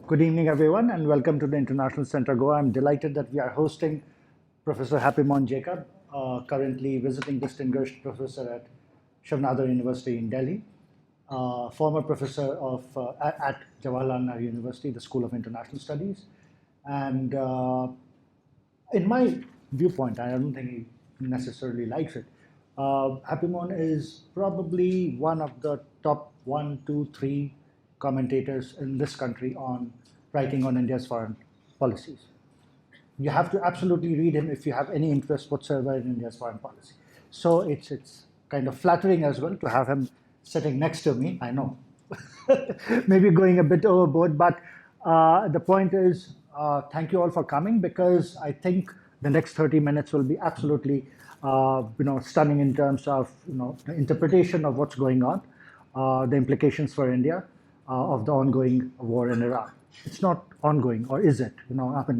Good evening, everyone, and welcome to the International Center Goa. I'm delighted that we are hosting Professor Happymon Jacob, currently visiting distinguished professor at Shavnadar University in Delhi, former professor at Jawaharlal Nehru University, the School of International Studies. And in my viewpoint, I don't think he necessarily likes it. Happymon is probably one of the top one, two, three commentators in this country on writing on India's foreign policies. You have to absolutely read him if you have any interest whatsoever in India's foreign policy. So it's kind of flattering as well to have him sitting next to me. I know, maybe going a bit overboard, but the point is, thank you all for coming because I think the next 30 minutes will be absolutely, stunning in terms of the interpretation of what's going on, the implications for India of the ongoing war in Iraq. It's not ongoing, or is it?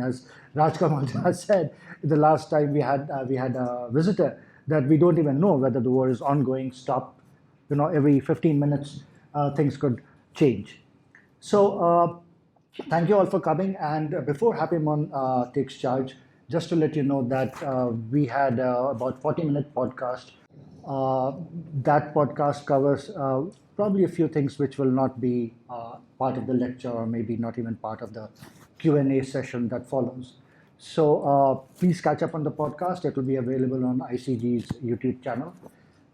As Raj Kamal has said, the last time we had a visitor, that we don't even know whether the war is ongoing, stopped. Every 15 minutes, things could change. So, thank you all for coming. And before Happymon takes charge, just to let you know that we had about 40-minute podcast. That podcast covers probably a few things which will not be part of the lecture or maybe not even part of the Q&A session that follows. So please catch up on the podcast. It will be available on ICG's YouTube channel.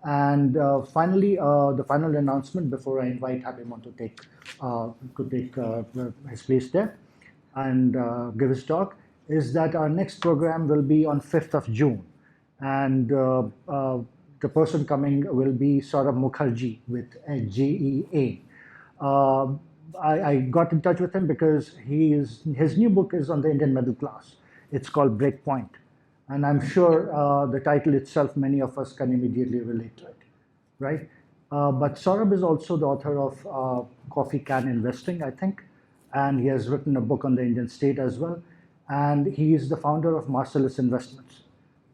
And finally, the final announcement before I invite Happymon to take his place there and give his talk is that our next program will be on 5th of June. And the person coming will be Saurabh Mukherjee with a GEA. I got in touch with him because his new book is on the Indian middle class. It's called Breakpoint. And I'm sure the title itself, many of us can immediately relate to it, right? But Saurabh is also the author of Coffee Can Investing, I think. And he has written a book on the Indian state as well. And he is the founder of Marcellus Investments.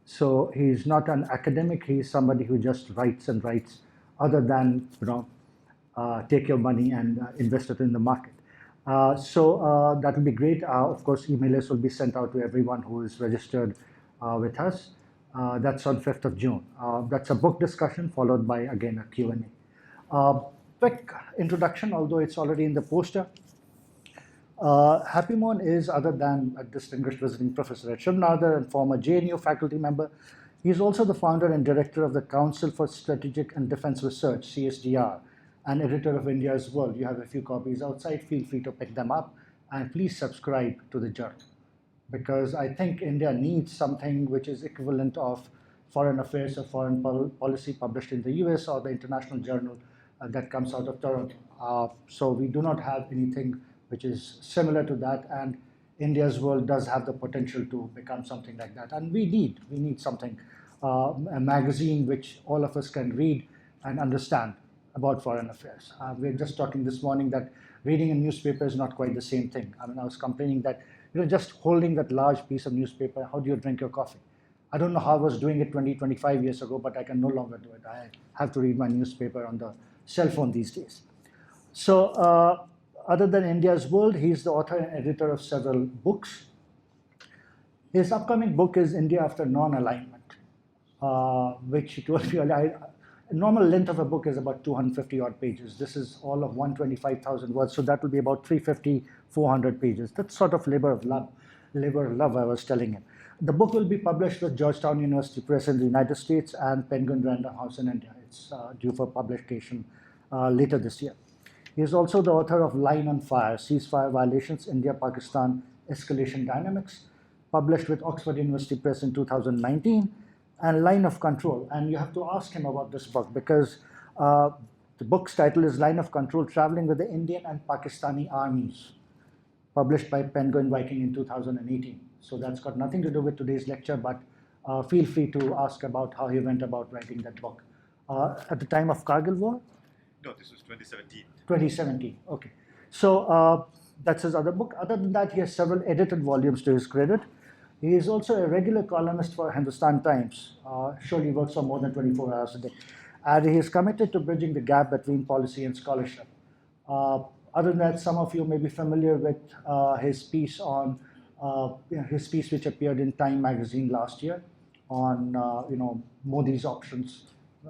So he's not an academic, he's somebody who just writes and writes other than, take your money and invest it in the market. So that will be great. Of course, emailers will be sent out to everyone who is registered with us. That's on 5th of June. That's a book discussion followed by, again, a Q&A. Quick introduction, although it's already in the poster. Happymon is, other than a distinguished visiting professor at Shavnadar and former JNU faculty member, he is also the founder and director of the Council for Strategic and Defense Research, CSDR, and editor of India's World. You have a few copies outside. Feel free to pick them up. And please subscribe to the journal, because I think India needs something which is equivalent of Foreign Affairs or Foreign Policy published in the US or the International Journal that comes out of Toronto. So we do not have anything which is similar to that, and India's World does have the potential to become something like that. And we need something, a magazine which all of us can read and understand about foreign affairs. We were just talking this morning that reading a newspaper is not quite the same thing. I was complaining that, just holding that large piece of newspaper, how do you drink your coffee? I don't know how I was doing it 20, 25 years ago, but I can no longer do it. I have to read my newspaper on the cell phone these days. So, other than India's World, he's the author and editor of several books. His upcoming book is India After Non-Alignment, which he told me earlier. Normal length of a book is about 250 odd pages. This is all of 125,000 words, so that will be about 350, 400 pages. That's sort of labor of love, I was telling him. The book will be published with Georgetown University Press in the United States and Penguin Random House in India. It's due for publication later this year. He is also the author of Line on Fire, Ceasefire Violations, India-Pakistan Escalation Dynamics, published with Oxford University Press in 2019, and Line of Control. And you have to ask him about this book because the book's title is Line of Control, Traveling with the Indian and Pakistani Armies, published by Penguin Viking in 2018. So that's got nothing to do with today's lecture, but feel free to ask about how he went about writing that book. At the time of Kargil War? No, this was 2017. 2017, okay. So that's his other book. Other than that, he has several edited volumes to his credit. He is also a regular columnist for Hindustan Times. Surely works for more than 24 hours a day. And he is committed to bridging the gap between policy and scholarship. Other than that, some of you may be familiar with his piece on his piece which appeared in Time magazine last year on Modi's options,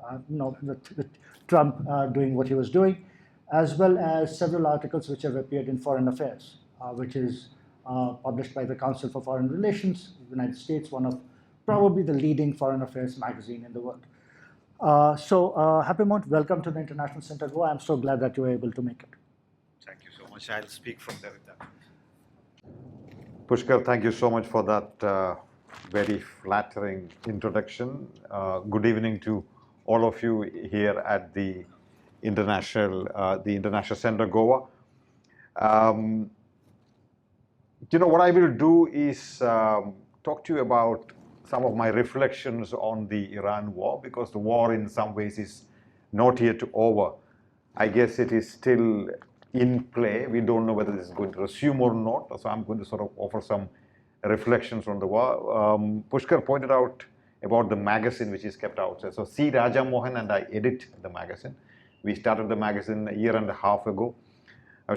with Trump doing what he was doing, as well as several articles which have appeared in Foreign Affairs, which is published by the Council for Foreign Relations, United States, one of probably the leading foreign affairs magazine in the world. Happymon, welcome to the International Center Go. I'm so glad that you were able to make it. Thank you so much. I'll speak from there with that. Pushkar, thank you so much for that very flattering introduction. Good evening to all of you here at the International Center Goa. What I will do is talk to you about some of my reflections on the Iran war, because the war in some ways is not yet over. I guess it is still in play. We don't know whether this is going to resume or not. So I'm going to sort of offer some reflections on the war. Pushkar pointed out about the magazine which is kept outside. So C. Raja Mohan and I edit the magazine. We started the magazine a year and a half ago.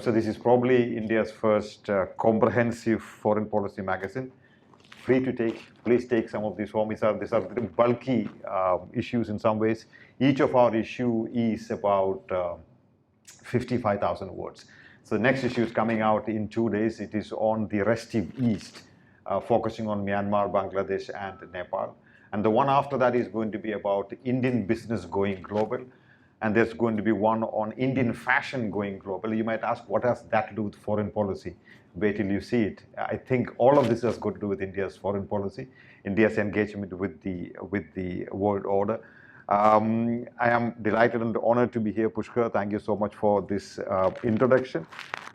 So this is probably India's first comprehensive foreign policy magazine. Free to take. Please take some of these home. These are bulky issues in some ways. Each of our issue is about 55,000 words. So the next issue is coming out in 2 days. It is on the restive East, focusing on Myanmar, Bangladesh, and Nepal. And the one after that is going to be about Indian business going global. And there's going to be one on Indian fashion going global. You might ask, what has that to do with foreign policy? Wait till you see it. I think all of this has got to do with India's foreign policy, India's engagement with the world order. I am delighted and honored to be here, Pushkar. Thank you so much for this introduction.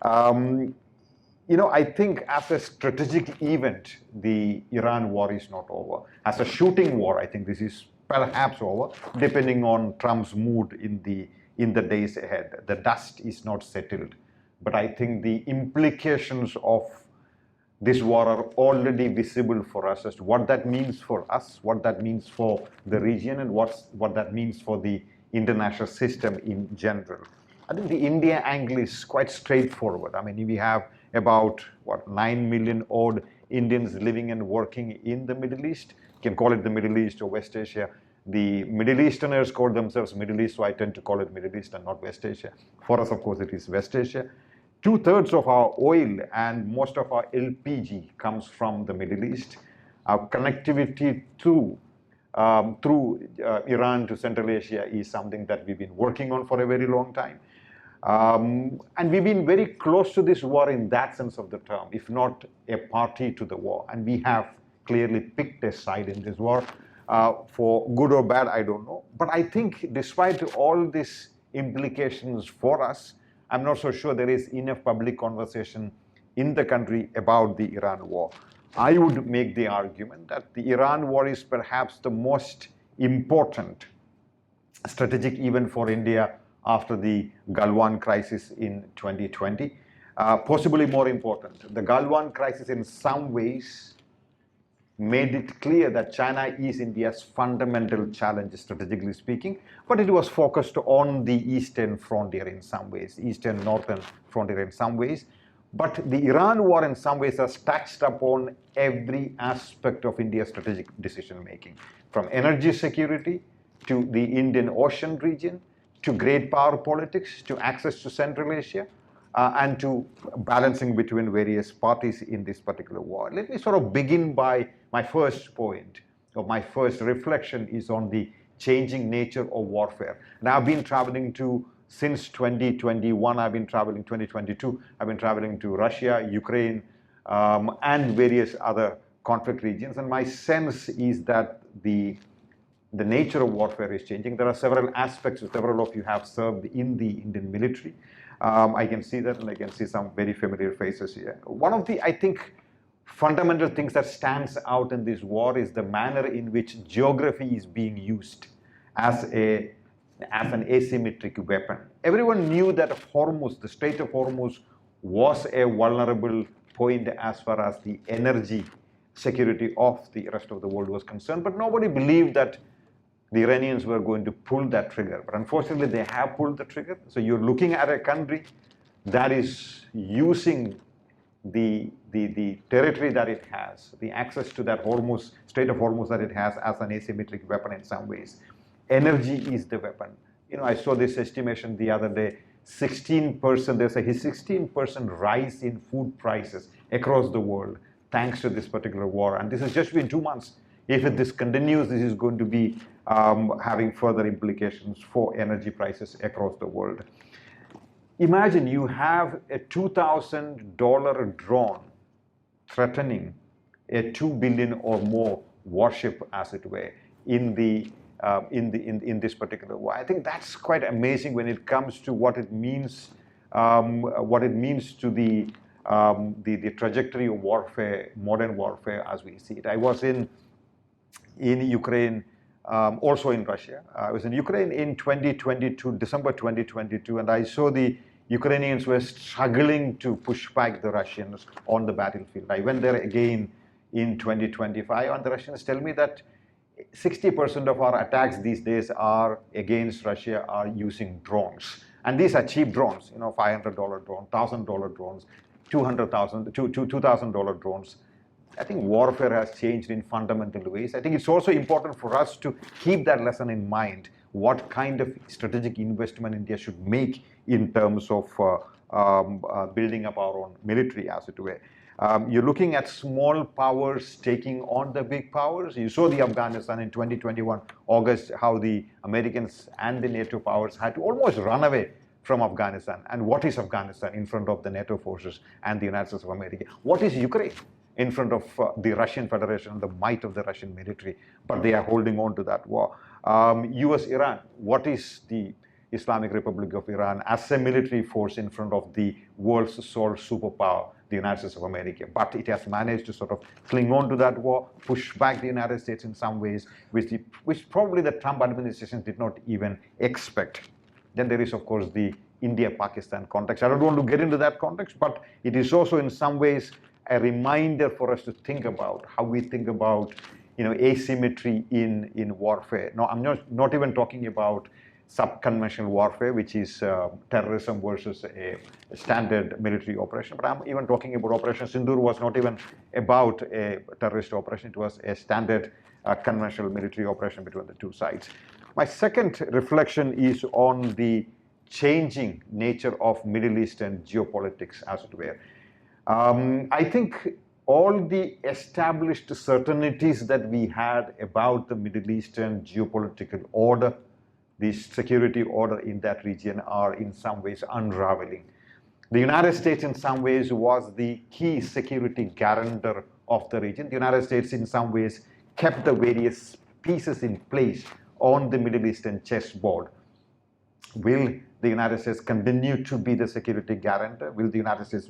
I think as a strategic event, the Iran war is not over. As a shooting war, I think this is perhaps over, depending on Trump's mood in the days ahead. The dust is not settled. But I think the implications of this war are already visible for us as to what that means for us, what that means for the region, and what that means for the international system in general. I think the India angle is quite straightforward. I mean, we have about, 9 million odd Indians living and working in the Middle East. You can call it the Middle East or West Asia. The Middle Easterners call themselves Middle East, so I tend to call it Middle East and not West Asia. For us, of course, it is West Asia. 2/3 of our oil and most of our LPG comes from the Middle East. Our connectivity through Iran to Central Asia is something that we've been working on for a very long time. And we've been very close to this war in that sense of the term, if not a party to the war. And we have clearly picked a side in this war. For good or bad, I don't know. But I think despite all these implications for us, I'm not so sure there is enough public conversation in the country about the Iran war. I would make the argument that the Iran war is perhaps the most important strategic event for India after the Galwan crisis in 2020. Possibly more important. The Galwan crisis in some ways made it clear that China is India's fundamental challenge, strategically speaking, but it was focused on the eastern frontier in some ways, eastern northern frontier in some ways. But the Iran war in some ways has touched upon every aspect of India's strategic decision making, from energy security to the Indian Ocean region, to great power politics, to access to Central Asia, and to balancing between various parties in this particular war. Let me sort of begin by my first point, or my first reflection is on the changing nature of warfare. And I've been traveling since 2021, I've been traveling 2022, I've been traveling to Russia, Ukraine, and various other conflict regions. And my sense is that the nature of warfare is changing. There are several aspects, several of you have served in the Indian military. I can see that, and I can see some very familiar faces here. One of the, I think, fundamental things that stands out in this war is the manner in which geography is being used as an asymmetric weapon. Everyone knew that Hormuz, the Strait of Hormuz, was a vulnerable point as far as the energy security of the rest of the world was concerned, but nobody believed that the Iranians were going to pull that trigger. But unfortunately, they have pulled the trigger. So you're looking at a country that is using the territory that it has, the access to that Hormuz, Strait of Hormuz that it has as an asymmetric weapon in some ways. Energy is the weapon. I saw this estimation the other day, 16%, there's a 16% rise in food prices across the world thanks to this particular war. And this has just been 2 months. If this continues, this is going to be having further implications for energy prices across the world. Imagine you have a $2,000 drone threatening a 2 billion or more warship, as it were, in this particular war. I think that's quite amazing when it comes to what it means to the trajectory of warfare, modern warfare as we see it. I was in Ukraine, also in Russia. I was in Ukraine in 2022, December 2022, and I saw the Ukrainians were struggling to push back the Russians on the battlefield. I went there again in 2025, and the Russians tell me that 60% of our attacks these days are against Russia are using drones. And these are cheap drones, $500 drone, $1,000 drones, $2,000 drones. I think warfare has changed in fundamental ways. I think it's also important for us to keep that lesson in mind, what kind of strategic investment India should make in terms of building up our own military, as it were. You're looking at small powers taking on the big powers. You saw the Afghanistan in 2021, August, how the Americans and the NATO powers had to almost run away from Afghanistan. And what is Afghanistan in front of the NATO forces and the United States of America? What is Ukraine in front of the Russian Federation, the might of the Russian military? But they are holding on to that war. US-Iran, what is the Islamic Republic of Iran as a military force in front of the world's sole superpower, the United States of America? But it has managed to sort of cling on to that war, push back the United States in some ways, which probably the Trump administration did not even expect. Then there is, of course, the India-Pakistan context. I don't want to get into that context, but it is also in some ways a reminder for us to think about how we think about asymmetry in warfare. No, I'm not even talking about sub-conventional warfare, which is terrorism versus a standard military operation. But I'm even talking about Operation Sindoor was not even about a terrorist operation. It was a standard conventional military operation between the two sides. My second reflection is on the changing nature of Middle Eastern geopolitics, as it were. I think all the established certainties that we had about the Middle Eastern geopolitical order, the security order in that region, are in some ways unraveling. The United States in some ways was the key security guarantor of the region. The United States in some ways kept the various pieces in place on the Middle Eastern chessboard. Will the United States continue to be the security guarantor? Will the United States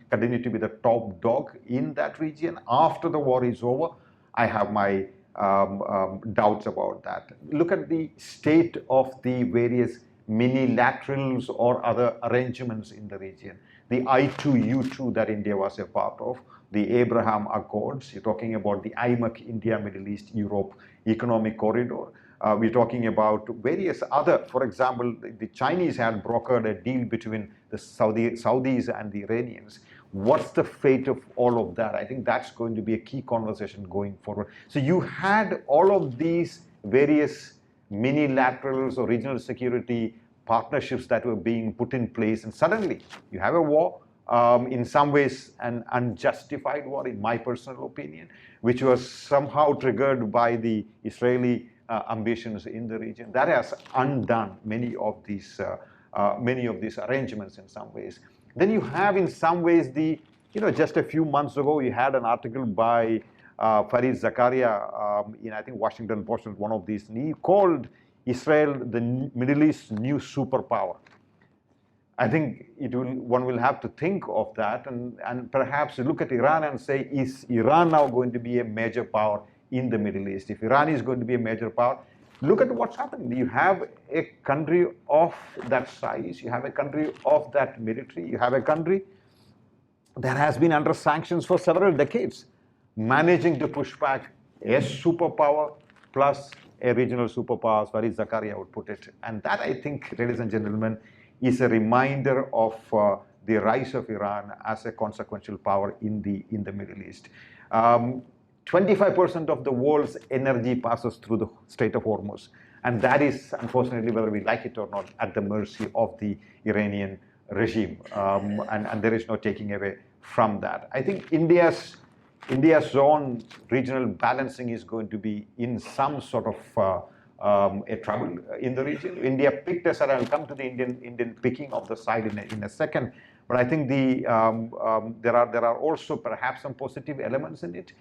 continue to be the top dog in that region after the war is over? I have my doubts about that. Look at the state of the various minilaterals or other arrangements in the region. The I2U2 that India was a part of, the Abraham Accords, you're talking about the IMEC, India, Middle East, Europe Economic Corridor. We're talking about various other, for example, the Chinese had brokered a deal between the Saudis and the Iranians. What's the fate of all of that? I think that's going to be a key conversation going forward. So you had all of these various minilaterals or regional security partnerships that were being put in place, and suddenly you have a war, in some ways an unjustified war, in my personal opinion, which was somehow triggered by the Israeli ambitions in the region. That has undone many of these arrangements in some ways. Then you have in some ways just a few months ago, you had an article by Fareed Zakaria in, I think, Washington Post, one of these, and he called Israel the Middle East's new superpower. I think one will have to think of that and perhaps look at Iran and say, is Iran now going to be a major power in the Middle East? If Iran is going to be a major power, look at what's happening. You have a country of that size, you have a country of that military, you have a country that has been under sanctions for several decades, managing to push back a superpower plus a regional superpower, as Fareed Zakaria would put it. And that, I think, ladies and gentlemen, is a reminder of the rise of Iran as a consequential power in the Middle East. 25% of the world's energy passes through the Strait of Hormuz, and that is, unfortunately, whether we like it or not, at the mercy of the Iranian regime, and there is no taking away from that. I think India's own regional balancing is going to be in some sort of a trouble in the region. India picked a side. I'll come to the Indian picking of the side in a second. But I think there are also perhaps some positive elements in it.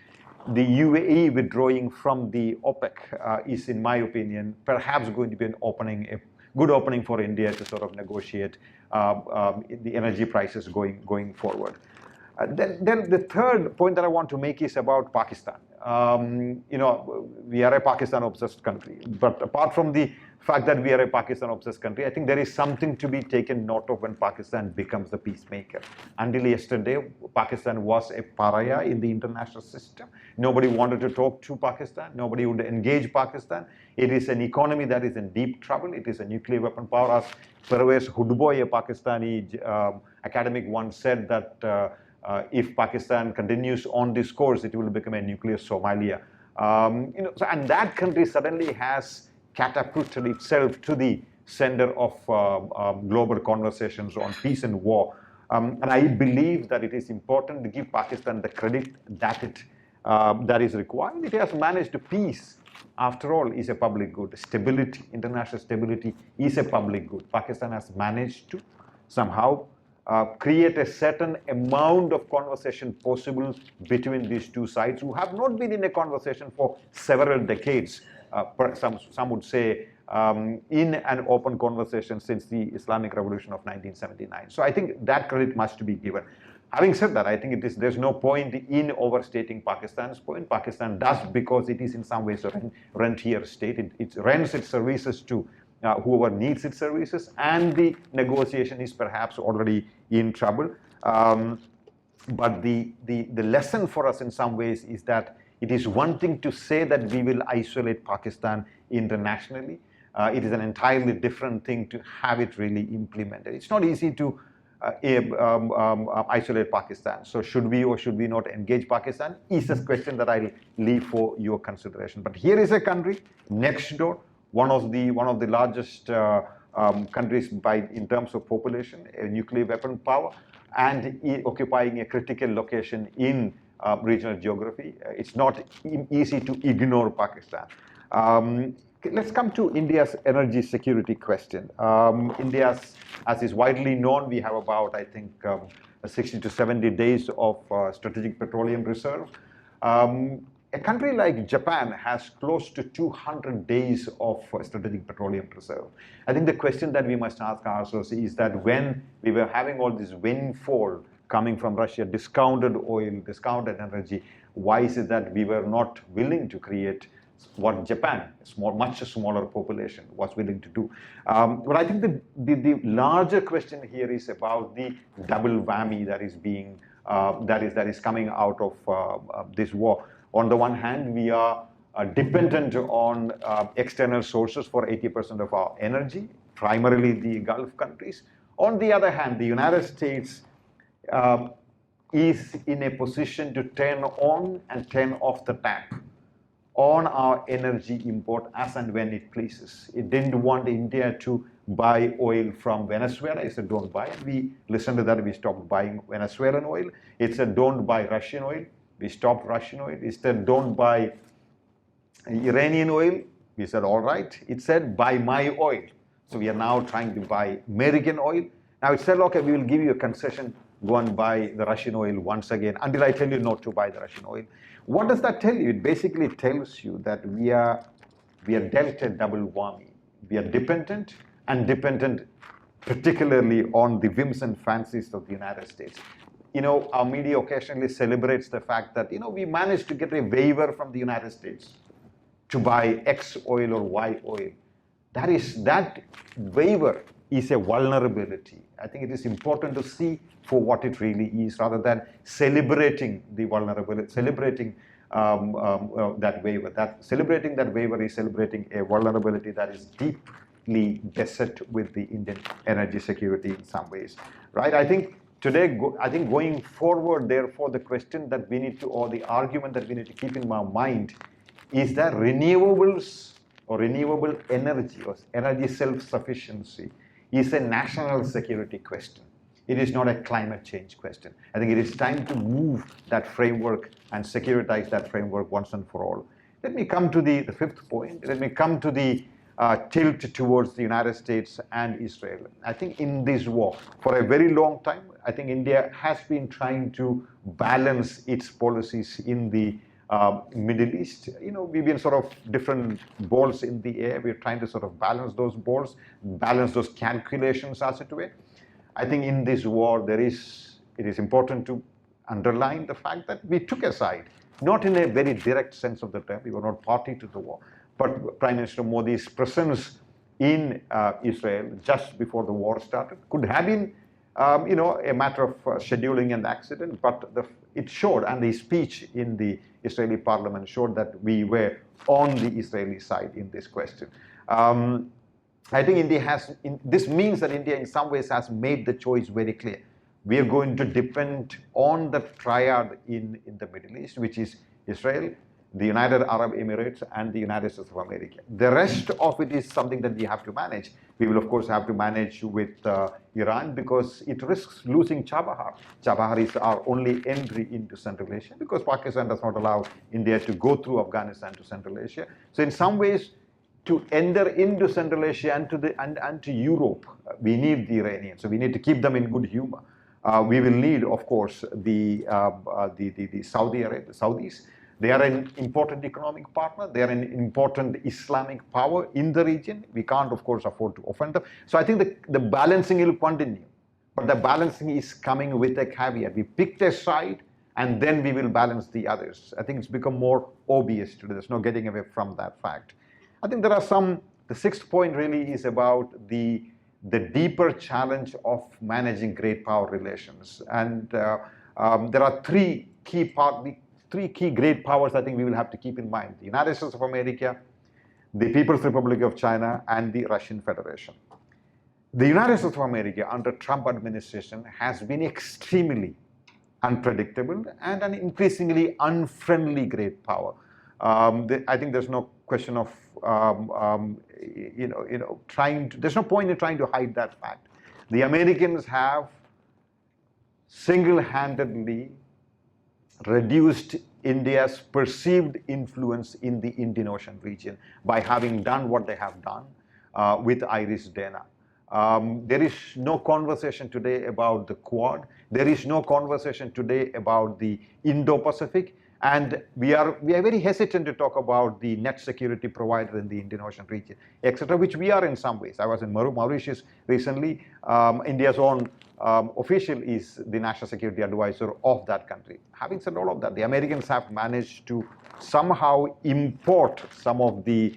The UAE withdrawing from the OPEC is, in my opinion, perhaps going to be a good opening for India to sort of negotiate the energy prices going forward. Then the third point that I want to make is about Pakistan. We are a Pakistan-obsessed country, but apart from the fact that we are a Pakistan-obsessed country, I think there is something to be taken note of when Pakistan becomes the peacemaker. Until yesterday, Pakistan was a pariah in the international system. Nobody wanted to talk to Pakistan. Nobody would engage Pakistan. It is an economy that is in deep trouble. It is a nuclear weapon power. As Pervez Hudboy, a Pakistani academic, once said that if Pakistan continues on this course, it will become a nuclear Somalia. And that country suddenly has catapulted itself to the center of global conversations on peace and war. And I believe that it is important to give Pakistan the credit that is required. It has managed peace. After all, is a public good. Stability, international stability, is a public good. Pakistan has managed to somehow create a certain amount of conversation possible between these two sides who have not been in a conversation for several decades. Some would say in an open conversation since the Islamic Revolution of 1979. So I think that credit must be given. Having said that, I think there's no point in overstating Pakistan's point. Pakistan does because it is in some ways a rentier state. It rents its services to whoever needs its services, and the negotiation is perhaps already in trouble. But the lesson for us in some ways is that it is one thing to say that we will isolate Pakistan internationally. It is an entirely different thing to have it really implemented. It's not easy to isolate Pakistan. So should we or should we not engage Pakistan is a question that I'll leave for your consideration. But here is a country next door, one of the largest countries in terms of population, a nuclear weapon power, and occupying a critical location in regional geography. It's not easy to ignore Pakistan. Let's come to India's energy security question. India's, as is widely known, we have about, I think, 60 to 70 days of strategic petroleum reserve. A country like Japan has close to 200 days of strategic petroleum reserve. I think the question that we must ask ourselves is that when we were having all this windfall coming from Russia, discounted oil, discounted energy, why is it that we were not willing to create what Japan, much smaller population, was willing to do? But I think the larger question here is about the double whammy that is being that is coming out of this war. On the one hand, we are dependent on external sources for 80% of our energy, primarily the Gulf countries. On the other hand, the United States is in a position to turn on and turn off the tap on our energy import as and when it pleases. It didn't want India to buy oil from Venezuela. It said, don't buy it. We listened to that. We stopped buying Venezuelan oil. It said, don't buy Russian oil. We stopped Russian oil. It said, don't buy Iranian oil. We said, all right. It said, buy my oil. So we are now trying to buy American oil. Now it said, okay, we will give you a concession. Go and buy the Russian oil once again until I tell you not to buy the Russian oil. What does that tell you? It basically tells you that we are dealt a double whammy. We are dependent, and dependent particularly on the whims and fancies of the United States. Our media occasionally celebrates the fact that, we managed to get a waiver from the United States to buy X oil or Y oil. That waiver is a vulnerability. I think it is important to see for what it really is, rather than celebrating the vulnerability, celebrating that waiver. Celebrating that waiver is celebrating a vulnerability that is deep completely beset with the Indian energy security in some ways, right? I think today, I think going forward, therefore, the question that we need to, or the argument that we need to keep in our mind is that renewables or renewable energy or energy self-sufficiency is a national security question. It is not a climate change question. I think it is time to move that framework and securitize that framework once and for all. Let me come to the fifth point. Let me come to the tilt towards the United States and Israel. I think in this war, for a very long time, I think India has been trying to balance its policies in the Middle East. You know, we've been sort of different balls in the air. We're trying to sort of balance those balls, balance those calculations as it were. I think in this war, it is important to underline the fact that we took a side, not in a very direct sense of the term. We were not party to the war, but Prime Minister Modi's presence in Israel just before the war started could have been, you know, a matter of scheduling and accident, but it showed, and the speech in the Israeli parliament showed that we were on the Israeli side in this question. I think India has, this means that India in some ways has made the choice very clear. We are going to depend on the triad in the Middle East, which is Israel, the United Arab Emirates, and the United States of America. The rest of it is something that we have to manage. We will, of course, have to manage with Iran because it risks losing Chabahar. Chabahar is our only entry into Central Asia because Pakistan does not allow India to go through Afghanistan to Central Asia. So in some ways, to enter into Central Asia and to Europe, we need the Iranians. So we need to keep them in good humor. We will need, of course, the Saudis. They are an important economic partner. They are an important Islamic power in the region. We can't, of course, afford to offend them. So I think the balancing will continue. But the balancing is coming with a caveat. We picked a side, and then we will balance the others. I think it's become more obvious today. There's no getting away from that fact. I think there are the sixth point really is about the deeper challenge of managing great power relations. And there are three key great powers I think we will have to keep in mind: the United States of America, the People's Republic of China, and the Russian Federation. The United States of America under Trump administration has been extremely unpredictable and an increasingly unfriendly great power. I think there's no question of there's no point in trying to hide that fact. The Americans have single-handedly reduced India's perceived influence in the Indian Ocean region by having done what they have done with Iris Dana. There is no conversation today about the Quad. There is no conversation today about the Indo-Pacific. And we are very hesitant to talk about the net security provider in the Indian Ocean region, etc., which we are in some ways. I was in Mauritius recently. India's own official is the national security advisor of that country. Having said all of that, the Americans have managed to somehow import some of the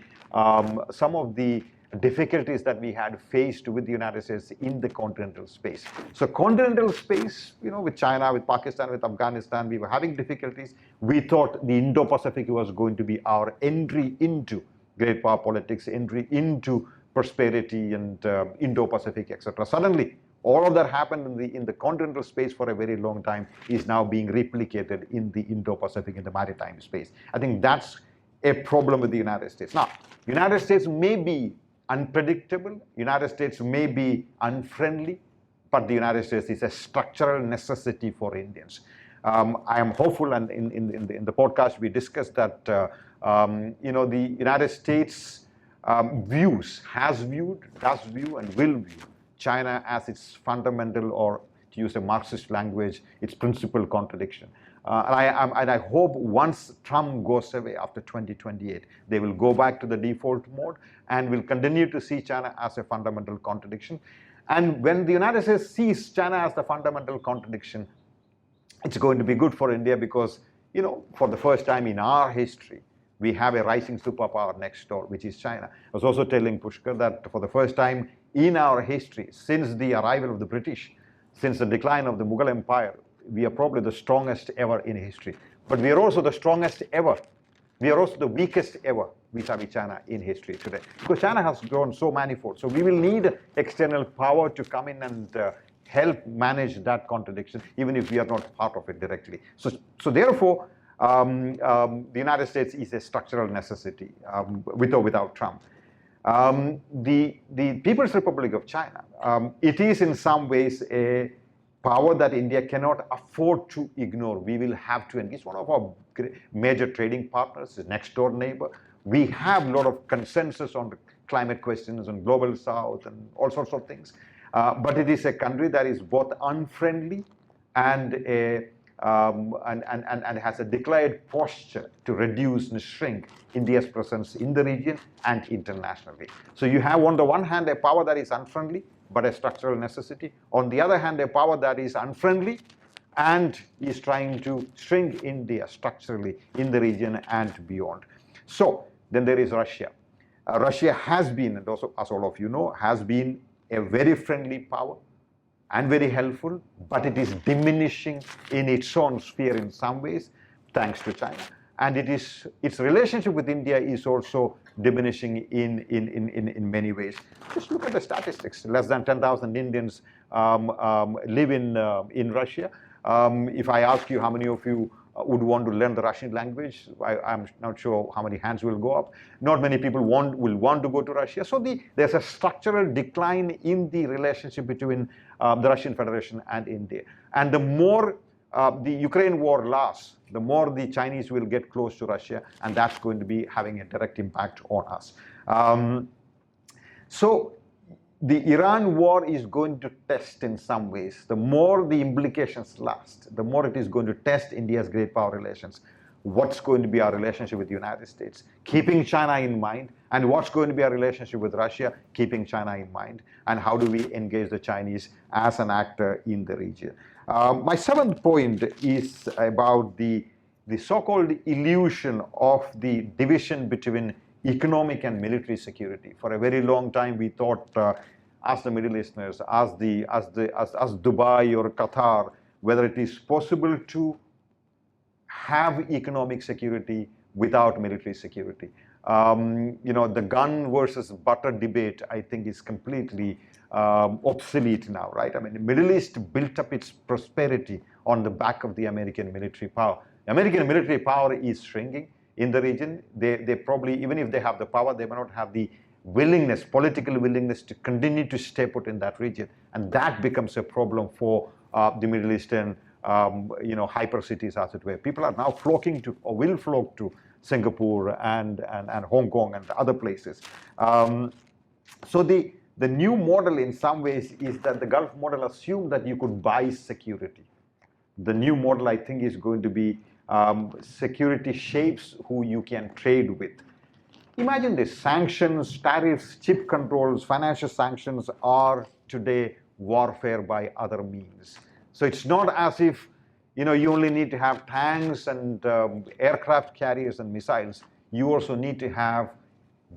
difficulties that we had faced with the United States in the continental space. So continental space, with China, with Pakistan, with Afghanistan, we were having difficulties. We thought the Indo-Pacific was going to be our entry into great power politics, entry into prosperity and Indo-Pacific, etc. Suddenly, all of that happened in the continental space for a very long time is now being replicated in the Indo-Pacific, in the maritime space. I think that's a problem with the United States. Now, United States may be unpredictable, United States may be unfriendly, but the United States is a structural necessity for Indians. I am hopeful, and in the podcast we discussed that the United States does view, and will view China as its fundamental, or to use a Marxist language, its principal contradiction. And I hope once Trump goes away after 2028, they will go back to the default mode and will continue to see China as a fundamental contradiction. And when the United States sees China as the fundamental contradiction, it's going to be good for India because, for the first time in our history, we have a rising superpower next door, which is China. I was also telling Pushkar that for the first time in our history, since the arrival of the British, since the decline of the Mughal Empire, we are probably the strongest ever in history. But we are also the strongest ever. We are also the weakest ever vis-a-vis China in history today. Because China has grown so manifold. So we will need external power to come in and help manage that contradiction, even if we are not part of it directly. So therefore, the United States is a structural necessity, with or without Trump. The People's Republic of China, it is in some ways a power that India cannot afford to ignore. We will have to engage. One of our major trading partners, is next door neighbor. We have a lot of consensus on the climate questions and global south and all sorts of things. But it is a country that is both unfriendly and has a declared posture to reduce and shrink India's presence in the region and internationally. So you have on the one hand a power that is unfriendly but a structural necessity. On the other hand, a power that is unfriendly and is trying to shrink India structurally in the region and beyond. So then there is Russia. Russia has been, and also, as all of you know, has been a very friendly power and very helpful, but it is diminishing in its own sphere in some ways, thanks to China. And its relationship with India is also diminishing in many ways. Just look at the statistics. Less than 10,000 Indians live in Russia. If I ask you how many of you would want to learn the Russian language, I'm not sure how many hands will go up. Not many people will want to go to Russia. So there's a structural decline in the relationship between the Russian Federation and India. And the more the Ukraine war lasts, the more the Chinese will get close to Russia, and that's going to be having a direct impact on us. So the Iran war is going to test in some ways. The more the implications last, the more it is going to test India's great power relations. What's going to be our relationship with the United States, keeping China in mind, and what's going to be our relationship with Russia, keeping China in mind, and how do we engage the Chinese as an actor in the region. My seventh point is about the so-called illusion of the division between economic and military security. For a very long time, we thought, as the Middle Easterners, as Dubai or Qatar, whether it is possible to have economic security without military security. The gun versus butter debate, I think, is completely obsolete now, right? I mean, the Middle East built up its prosperity on the back of the American military power. The American military power is shrinking in the region. They probably, even if they have the power, they may not have the willingness, political willingness to continue to stay put in that region. And that becomes a problem for the Middle Eastern hyper cities, as it were. People are now flocking to, or will flock to, Singapore and Hong Kong and other places. So the new model in some ways is that the Gulf model assumed that you could buy security. The new model, I think, is going to be security shapes who you can trade with. Imagine this: sanctions, tariffs, chip controls, financial sanctions are today warfare by other means. So it's not as if you only need to have tanks and aircraft carriers and missiles. You also need to have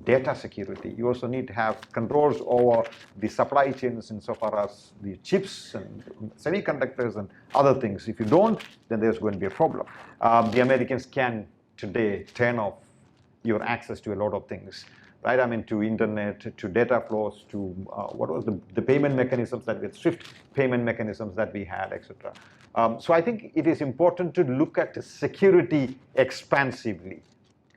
data security. You also need to have controls over the supply chains insofar as the chips and semiconductors and other things. If you don't, then there's going to be a problem. The Americans can today turn off your access to a lot of things, right? I mean, to internet, to data flows, to what was the payment mechanisms that we had, SWIFT payment mechanisms that we had, etc. So I think it is important to look at security expansively.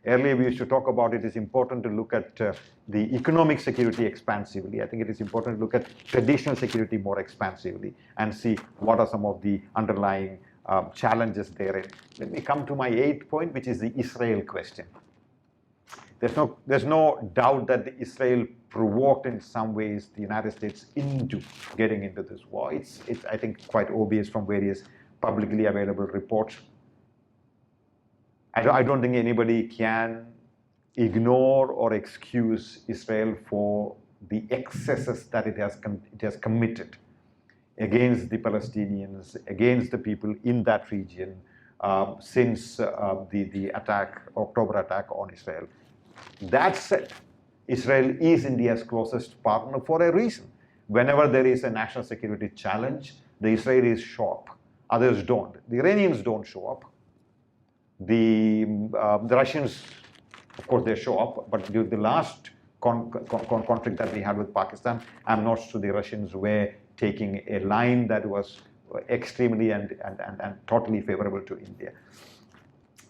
Earlier we used to talk about it is important to look at the economic security expansively. I think it is important to look at traditional security more expansively and see what are some of the underlying challenges therein. Let me come to my eighth point, which is the Israel question. There's no doubt that Israel provoked in some ways the United States into getting into this war. It's I think quite obvious from various publicly available reports. I don't think anybody can ignore or excuse Israel for the excesses that it has committed against the Palestinians, against the people in that region since the October attack on Israel. That said, Israel is India's closest partner for a reason. Whenever there is a national security challenge, the Israelis show up. Others don't. The Iranians don't show up. The Russians Of course, they show up, but during the last conflict that we had with Pakistan, I'm not sure the Russians were taking a line that was extremely and totally favorable to India.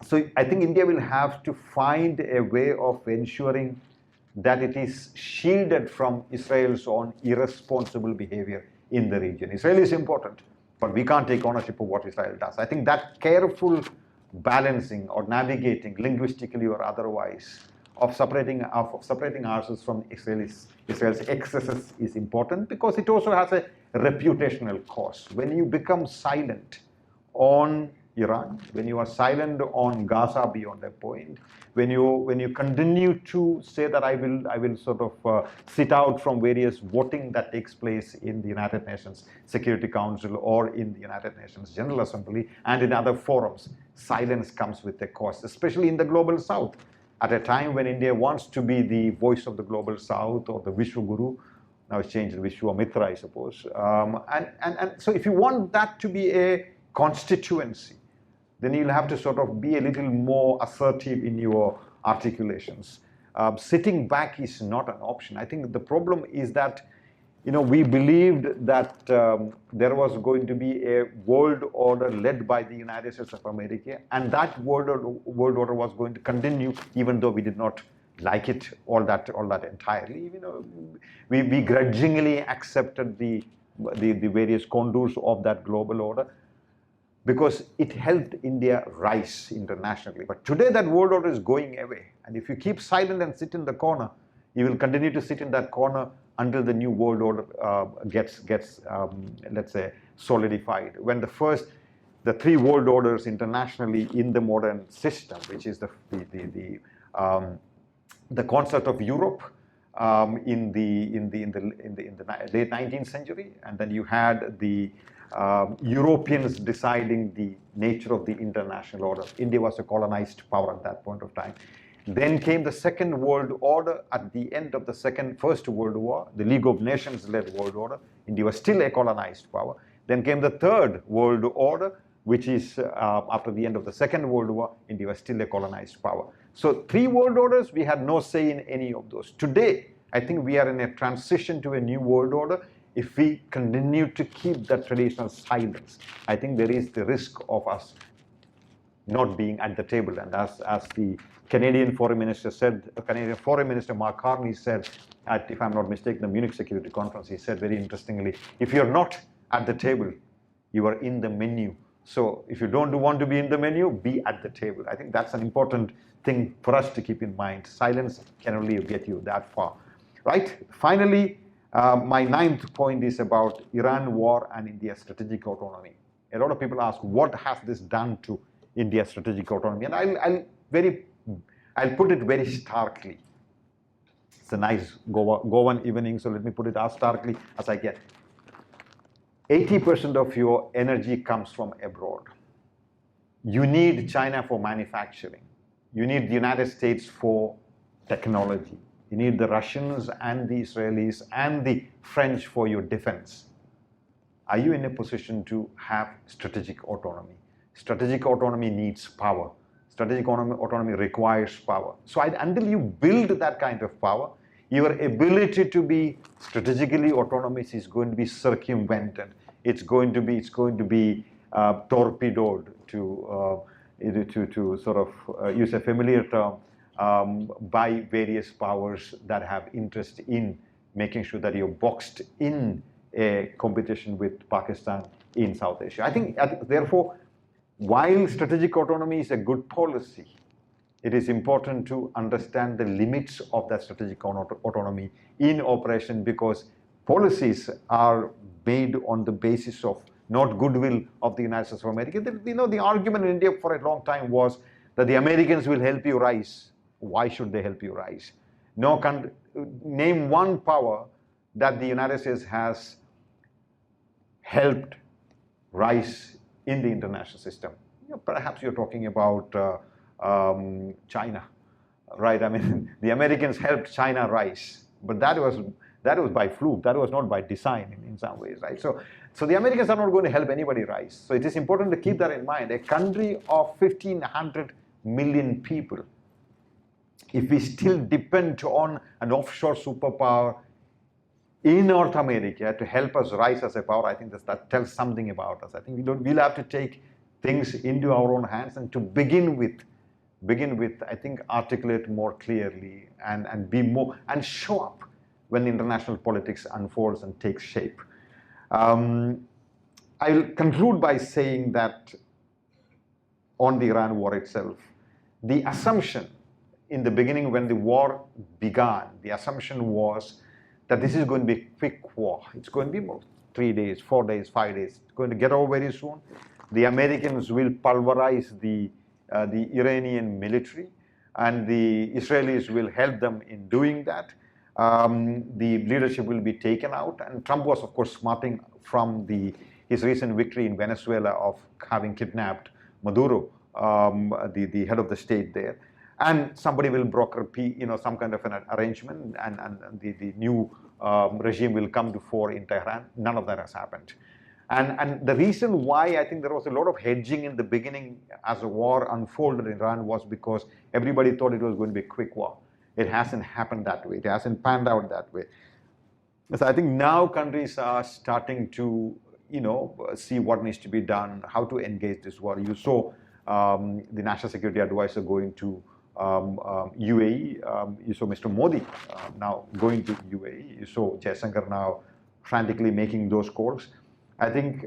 So I think India will have to find a way of ensuring that it is shielded from Israel's own irresponsible behavior in the region. Israel is important, but we can't take ownership of what Israel does. I think that careful balancing or navigating linguistically or otherwise of separating ourselves from Israel's excesses is important, because it also has a reputational cost. When you become silent on Iran, when you are silent on Gaza beyond a point, when you continue to say that I will sort of sit out from various voting that takes place in the United Nations Security Council or in the United Nations General Assembly and in other forums, silence comes with a cost, especially in the global South. At a time when India wants to be the voice of the global South or the Vishwa Guru, now it's changed to Vishwamitra, I suppose. And so if you want that to be a constituency, then you'll have to sort of be a little more assertive in your articulations. Sitting back is not an option. I think the problem is that, we believed that there was going to be a world order led by the United States of America, and that world order was going to continue, even though we did not like it all that entirely. We grudgingly accepted the various contours of that global order, because it helped India rise internationally. But today that world order is going away. And if you keep silent and sit in the corner, you will continue to sit in that corner until the new world order gets let's say, solidified. When the three world orders internationally in the modern system, which is the concept of Europe in the late 19th century, and then you had the Europeans deciding the nature of the international order. India was a colonized power at that point of time. Then came the Second World Order at the end of the First World War, the League of Nations-led world order. India was still a colonized power. Then came the Third World Order, which is after the end of the Second World War, India was still a colonized power. So three world orders, we had no say in any of those. Today, I think we are in a transition to a new world order. If we continue to keep that traditional silence, I think there is the risk of us not being at the table. And as the Canadian Foreign Minister said, Canadian Foreign Minister Mark Carney said at, if I'm not mistaken, the Munich Security Conference, he said very interestingly, if you're not at the table, you are in the menu. So if you don't want to be in the menu, be at the table. I think that's an important thing for us to keep in mind. Silence can only get you that far, right? Finally, my ninth point is about Iran war and India's strategic autonomy. A lot of people ask, what has this done to India's strategic autonomy? And I'll put it very starkly. It's a nice Goan evening, so let me put it as starkly as I can. 80% of your energy comes from abroad. You need China for manufacturing. You need the United States for technology. You need the Russians and the Israelis and the French for your defense. Are you in a position to have strategic autonomy? Strategic autonomy needs power. Strategic autonomy requires power. So until you build that kind of power, your ability to be strategically autonomous is going to be circumvented. It's going to be torpedoed, to sort of use a familiar term, by various powers that have interest in making sure that you're boxed in a competition with Pakistan in South Asia. I think, therefore, while strategic autonomy is a good policy, it is important to understand the limits of that strategic autonomy in operation, because policies are made on the basis of not goodwill of the United States of America. The argument in India for a long time was that the Americans will help you rise. Why should they help you rise? Name one power that the United States has helped rise in the international system. Perhaps you're talking about China, right? I mean, the Americans helped China rise, but that was by fluke. That was not by design in some ways, right? So the Americans are not going to help anybody rise. So it is important to keep that in mind. A country of 1,500 million people if we still depend on an offshore superpower in North America to help us rise as a power, I think that tells something about us. I think we'll have to take things into our own hands and to begin with, I think, articulate more clearly and be more, and show up when international politics unfolds and takes shape. I'll conclude by saying that on the Iran war itself, the assumption in the beginning when the war began, the assumption was that this is going to be a quick war. It's going to be about 3 days, 4 days, 5 days. It's going to get over very soon. The Americans will pulverize the Iranian military, and the Israelis will help them in doing that. The leadership will be taken out, and Trump was, of course, smarting from his recent victory in Venezuela of having kidnapped Maduro, the head of the state there. And somebody will broker some kind of an arrangement, and the new regime will come to fore in Tehran. None of that has happened. And the reason why I think there was a lot of hedging in the beginning as the war unfolded in Iran was because everybody thought it was going to be a quick war. It hasn't happened that way. It hasn't panned out that way. So I think now countries are starting to see what needs to be done, how to engage this war. You saw the National Security Advisor going to UAE. You saw Mr. Modi now going to UAE. You saw Jaishankar now frantically making those calls. I think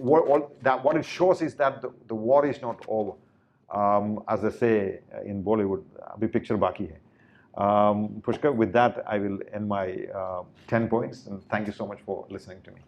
what it shows is that the war is not over. As they say in Bollywood, abhi picture baki hai. Pushkar, with that, I will end my 10 points, and thank you so much for listening to me.